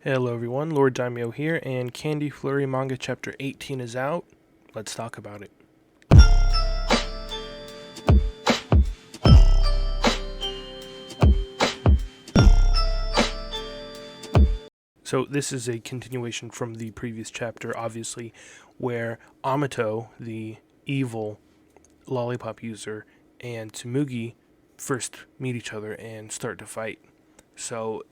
Hello everyone, Lord Daimyo here, and Candy Flurry manga chapter 18 is out. Let's talk about it. So this is a continuation from the previous chapter, obviously, where Amato, the evil lollipop user, and Tsumugi first meet each other and start to fight. So,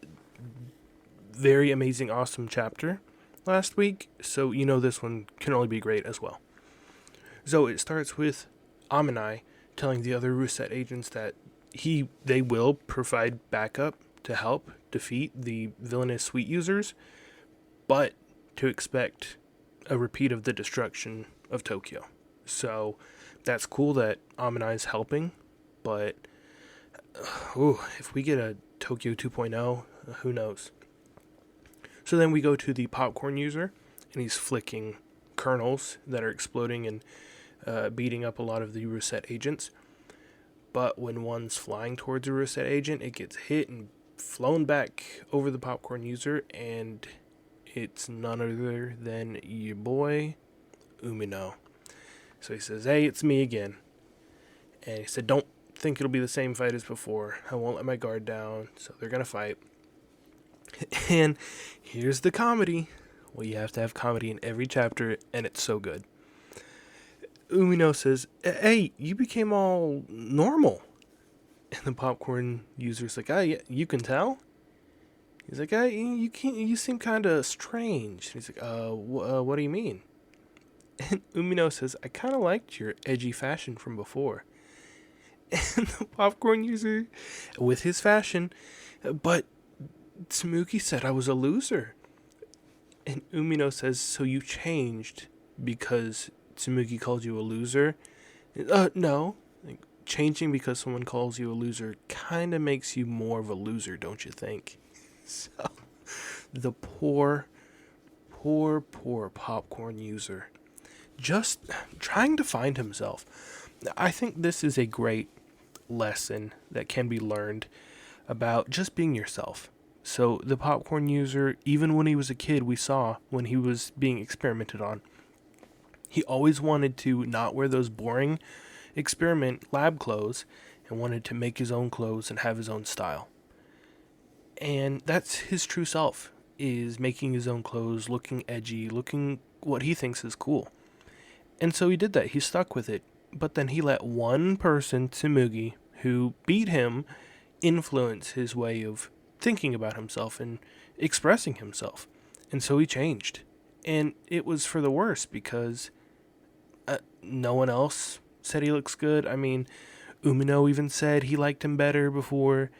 very amazing, awesome chapter last week, so you know this one can only be great as well. So it starts with Aminai telling the other Ruset agents that they will provide backup to help defeat the villainous sweet users, but to expect a repeat of the destruction of Tokyo. So that's cool that Aminai is helping, but if we get a Tokyo 2.0, who knows? So then we go to the popcorn user, and he's flicking kernels that are exploding and beating up a lot of the Ruset agents. But when one's flying towards a Ruset agent, it gets hit and flown back over the popcorn user, and it's none other than your boy, Umino. So he says, "Hey, it's me again." And he said, "Don't think it'll be the same fight as before. I won't let my guard down." So they're going to fight. And here's the comedy. Well, you have to have comedy in every chapter, and it's so good. Umino says, "Hey, you became all normal." And the popcorn user's like, "Yeah, you can tell?" He's like, you seem kind of strange." He's like, what do you mean?" And Umino says, "I kind of liked your edgy fashion from before." And the popcorn user, with his fashion, "But Tsumugi said I was a loser." And Umino says, "So you changed because Tsumugi called you a loser?" No. Like, changing because someone calls you a loser kind of makes you more of a loser, don't you think? So, the poor popcorn user, just trying to find himself. I think this is a great lesson that can be learned about just being yourself. So the popcorn user, even when he was a kid, we saw when he was being experimented on, he always wanted to not wear those boring experiment lab clothes and wanted to make his own clothes and have his own style. And that's his true self, is making his own clothes, looking edgy, looking what he thinks is cool. And so he did that. He stuck with it. But then he let one person, Tsumugi, who beat him, influence his way of thinking about himself and expressing himself. And so he changed. And it was for the worse because no one else said he looks good. I mean, Umino even said he liked him better before.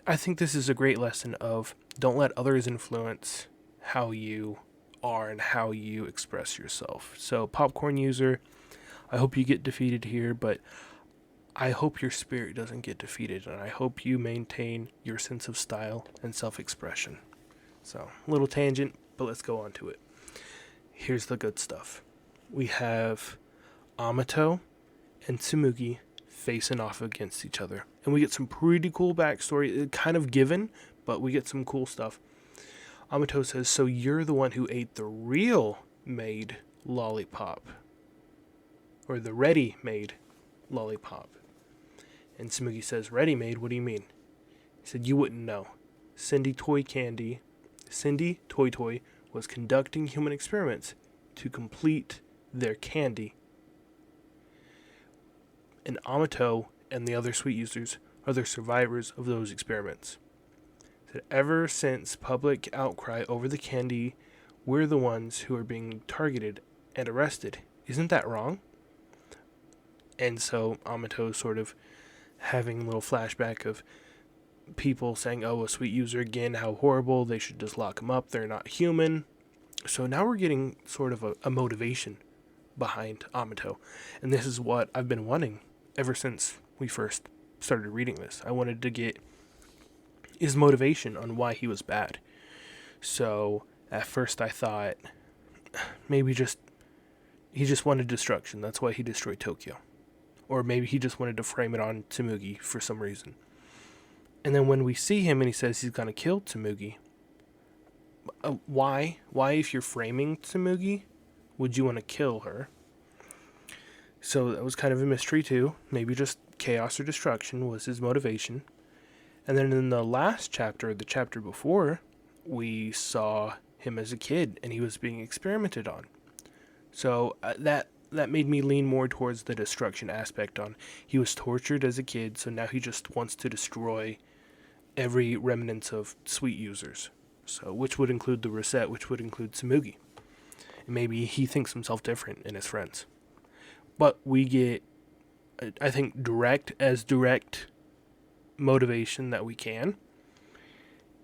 I think this is a great lesson of don't let others influence how you are and how you express yourself. So, popcorn user, I hope you get defeated here, but I hope your spirit doesn't get defeated, and I hope you maintain your sense of style and self-expression. So, a little tangent, but let's go on to it. Here's the good stuff. We have Amato and Tsumugi facing off against each other. And we get some pretty cool backstory, kind of given, but we get some cool stuff. Amato says, "So you're the one who ate the real made lollipop. Or the ready-made lollipop." And Tsumugi says, "Ready-made? What do you mean?" He said, "You wouldn't know. Cindy Toy Toy was conducting human experiments to complete their candy. And Amato and the other sweet users are the survivors of those experiments. That ever since public outcry over the candy, we're the ones who are being targeted and arrested. Isn't that wrong?" And so Amato sort of having a little flashback of people saying, "Oh, a sweet user again, how horrible, they should just lock them up, they're not human." So now we're getting sort of a motivation behind Amato. And this is what I've been wanting ever since we first started reading this. I wanted to get his motivation on why he was bad. So at first I thought maybe he just wanted destruction. That's why he destroyed Tokyo. Or maybe he just wanted to frame it on Tsumugi for some reason. And then when we see him and he says he's going to kill Tsumugi, Why? Why, if you're framing Tsumugi, would you want to kill her? So that was kind of a mystery too. Maybe just chaos or destruction was his motivation. And then in the last chapter, the chapter before, we saw him as a kid and he was being experimented on. So that made me lean more towards the destruction aspect on he was tortured as a kid, so now he just wants to destroy every remnants of sweet users. So which would include the Reset, which would include Tsumugi. And maybe he thinks himself different in his friends. But we get, I think, direct motivation that we can.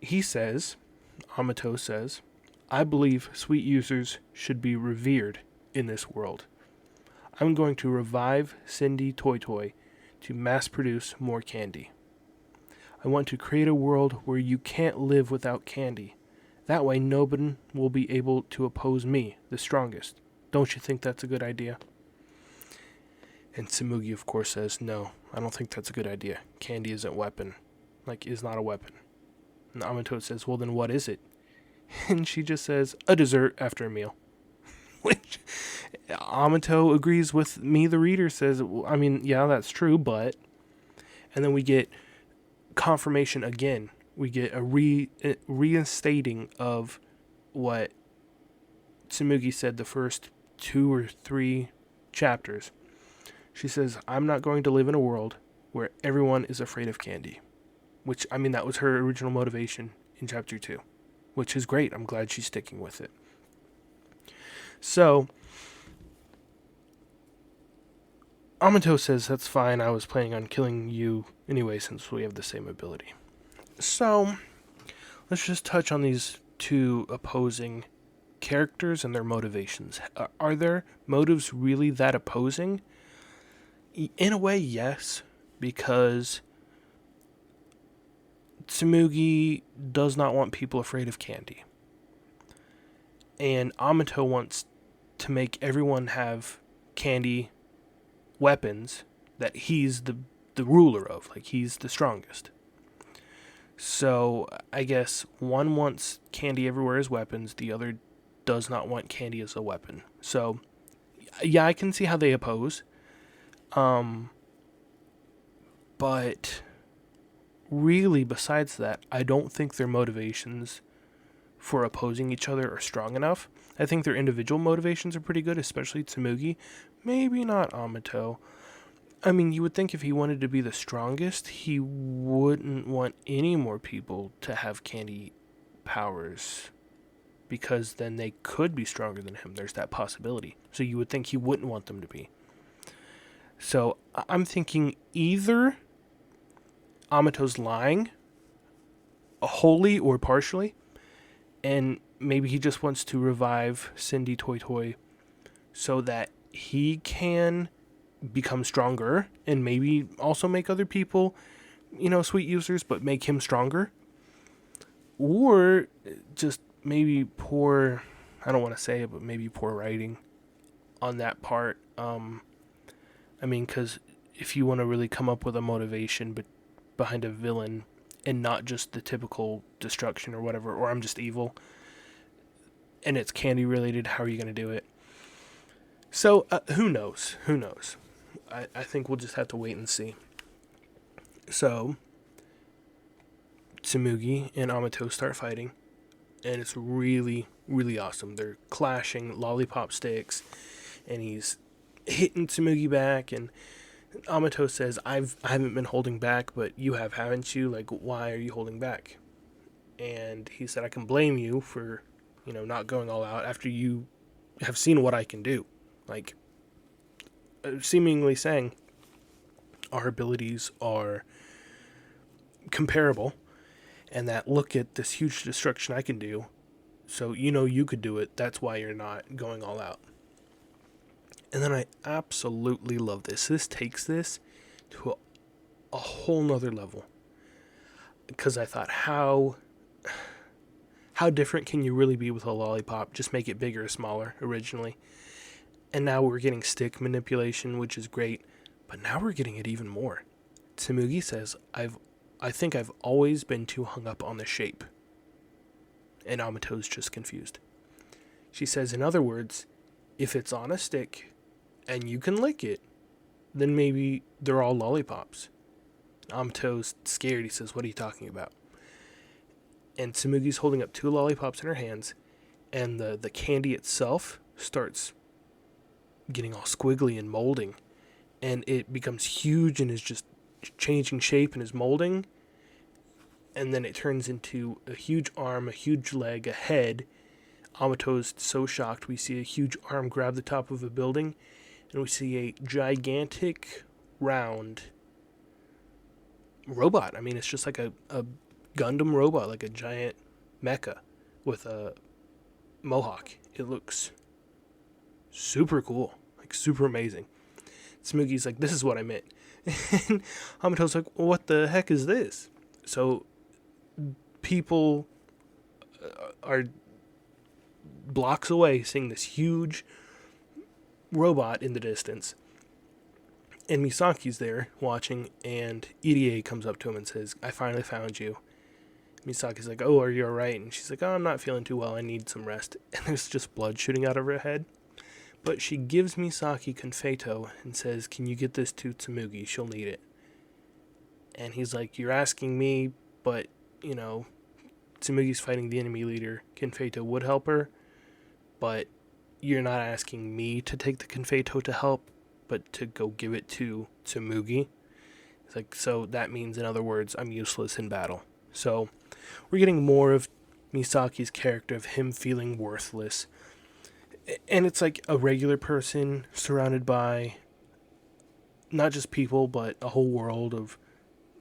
He says, Amato says, I believe sweet users should be revered in this world. I'm going to revive Cindy Toy Toy to mass produce more candy. I want to create a world where you can't live without candy. That way no one will be able to oppose me, the strongest. Don't you think that's a good idea? And Tsumugi, of course, says, no, I don't think that's a good idea. Candy isn't a weapon. Is not a weapon. And Amato says, well, then what is it? And she just says, a dessert after a meal. Which Amato agrees with me, the reader, says, I mean, yeah, that's true, but... And then we get confirmation again. We get a reinstating of what Tsumugi said the first 2 or 3 chapters. She says, I'm not going to live in a world where everyone is afraid of candy. Which, I mean, that was her original motivation in chapter 2. Which is great. I'm glad she's sticking with it. So, Amato says, that's fine. I was planning on killing you anyway since we have the same ability. So, let's just touch on these 2 opposing characters and their motivations. Are their motives really that opposing? In a way, yes, because Tsumugi does not want people afraid of candy. And Amato wants to make everyone have candy weapons that he's the ruler of, he's the strongest. So I guess one wants candy everywhere as weapons, the other does not want candy as a weapon. So yeah, I can see how they oppose. But really, besides that, I don't think their motivations for opposing each other are strong enough. I think their individual motivations are pretty good, especially Tsumugi. Maybe not Amato. I mean, you would think if he wanted to be the strongest, he wouldn't want any more people to have candy powers, because then they could be stronger than him. There's that possibility. So you would think he wouldn't want them to be. So I'm thinking either Amato's lying, wholly or partially, and maybe he just wants to revive Cindy Toy Toy so that he can become stronger and maybe also make other people, sweet users, but make him stronger. Or just maybe poor, I don't want to say it, but maybe poor writing on that part. Because if you want to really come up with a motivation behind a villain and not just the typical destruction or whatever, or I'm just evil, and it's candy related, how are you going to do it? So, who knows? I think we'll just have to wait and see. So, Tsumugi and Amato start fighting, and it's really, really awesome. They're clashing lollipop sticks, and he's hitting Tsumugi back, and Amato says, I haven't been holding back, but you have, haven't you? Why are you holding back? And he said, I can blame you for, not going all out after you have seen what I can do. Seemingly saying our abilities are comparable, and that look at this huge destruction I can do, so you could do it, that's why you're not going all out. And then I absolutely love this. This takes this to a whole nother level. Because I thought, how different can you really be with a lollipop? Just make it bigger or smaller originally. And now we're getting stick manipulation, which is great. But now we're getting it even more. Tsumugi says, I think I've always been too hung up on the shape. And Amato's just confused. She says, in other words, if it's on a stick and you can lick it, then maybe they're all lollipops. Amato's scared. He says, what are you talking about? And Tsumugi's holding up 2 lollipops in her hands, and the candy itself starts getting all squiggly and molding, and it becomes huge and is just changing shape and is molding, and then it turns into a huge arm, a huge leg, a head. Amato's so shocked. We see a huge arm grab the top of a building, and we see a gigantic round robot. I mean, it's just like a Gundam robot, like a giant mecha with a mohawk. It looks super cool, like super amazing. Tsumugi's like, this is what I meant. And Amato's like, well, what the heck is this? So people are blocks away seeing this huge robot in the distance. And Misaki's there watching, and Irie comes up to him and says, I finally found you. Misaki's like, oh, are you alright? And she's like, oh, I'm not feeling too well. I need some rest. And there's just blood shooting out of her head. But she gives Misaki confeito and says, can you get this to Tsumugi? She'll need it. And he's like, you're asking me, but, you know, Tsumugi's fighting the enemy leader. Confeito would help her, but you're not asking me to take the confeito to help, but to go give it to Tsumugi. It's like, so that means, in other words, I'm useless in battle. So we're getting more of Misaki's character, of him feeling worthless. And it's like a regular person surrounded by not just people, but a whole world of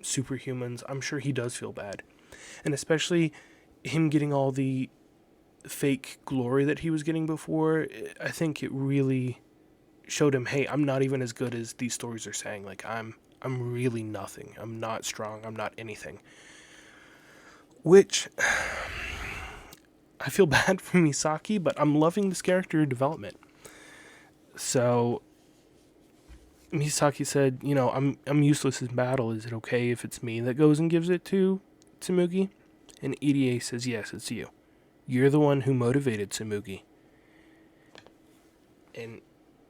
superhumans. I'm sure he does feel bad. And especially him getting all the fake glory that he was getting before, I think it really showed him, hey, I'm not even as good as these stories are saying. Like, I'm really nothing. I'm not strong. I'm not anything. Which, I feel bad for Misaki, but I'm loving this character development. So Misaki said, you know, I'm useless in battle. Is it okay if it's me that goes and gives it to Tsumugi? And Irie says, yes, it's you. You're the one who motivated Tsumugi. And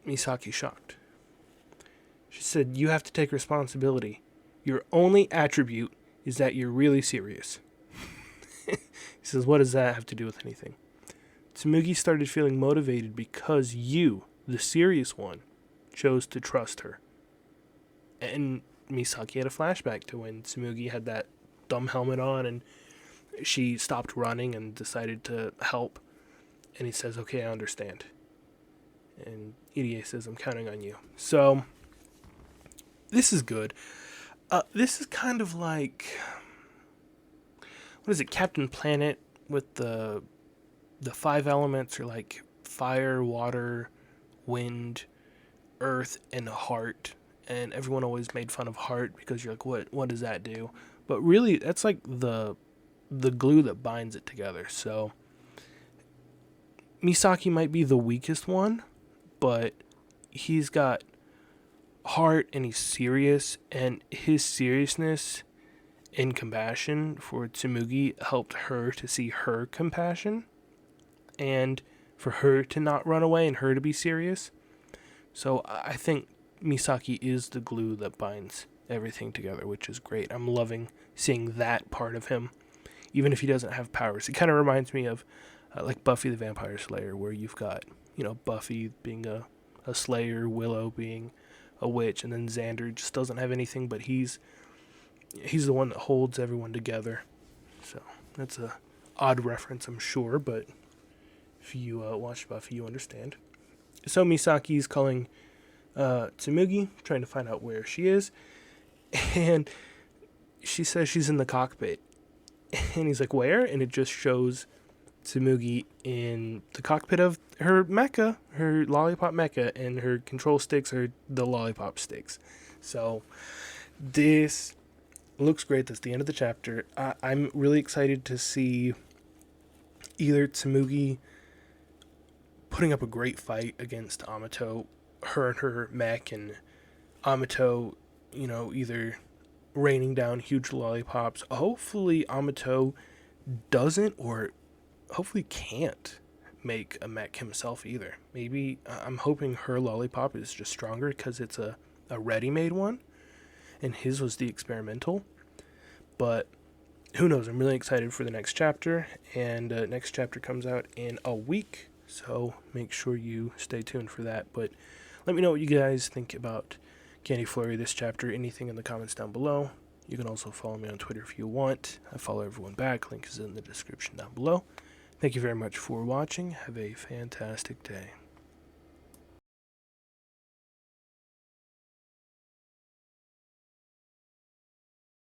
Misaki's shocked. She said, you have to take responsibility. Your only attribute is that you're really serious. He says, what does that have to do with anything? Tsumugi started feeling motivated because you, the serious one, chose to trust her. And Misaki had a flashback to when Tsumugi had that dumb helmet on and she stopped running and decided to help. And he says, okay, I understand. And Irie says, I'm counting on you. So, this is good. This is kind of like, what is it, Captain Planet with the 5 elements, or like fire, water, wind, earth, and heart. And everyone always made fun of heart because you're like, what does that do? But really, that's like the glue that binds it together. So Misaki might be the weakest one, but he's got heart and he's serious, and his seriousness and compassion for Tsumugi helped her to see her compassion and for her to not run away and her to be serious. So I think Misaki is the glue that binds everything together, which is great. I'm loving seeing that part of him, even if he doesn't have powers. It kind of reminds me of like Buffy the Vampire Slayer, where you've got, you know, Buffy being a slayer, Willow being a witch, and then Xander just doesn't have anything, but he's the one that holds everyone together. So that's a odd reference, I'm sure, but if you watch Buffy, you understand. So Misaki's calling Tsumugi, trying to find out where she is, and she says she's in the cockpit. And he's like, where? And it just shows Tsumugi in the cockpit of her mecha, her lollipop mecha, and her control sticks are the lollipop sticks. So this looks great. That's the end of the chapter. I'm really excited to see either Tsumugi putting up a great fight against Amato, her and her mech, and Amato, you know, either raining down huge lollipops. Hopefully Amato doesn't, or hopefully can't make a mech himself either. Maybe I'm hoping her lollipop is just stronger because it's a ready-made one, and his was the experimental. But who knows? I'm really excited for the next chapter, and next chapter comes out in a week, so make sure you stay tuned for that. But let me know what you guys think about Candy Flurry this chapter. Anything in the comments down below. You can also follow me on Twitter if you want. I follow everyone back. Link is in the description down below. Thank you very much for watching. Have a fantastic day.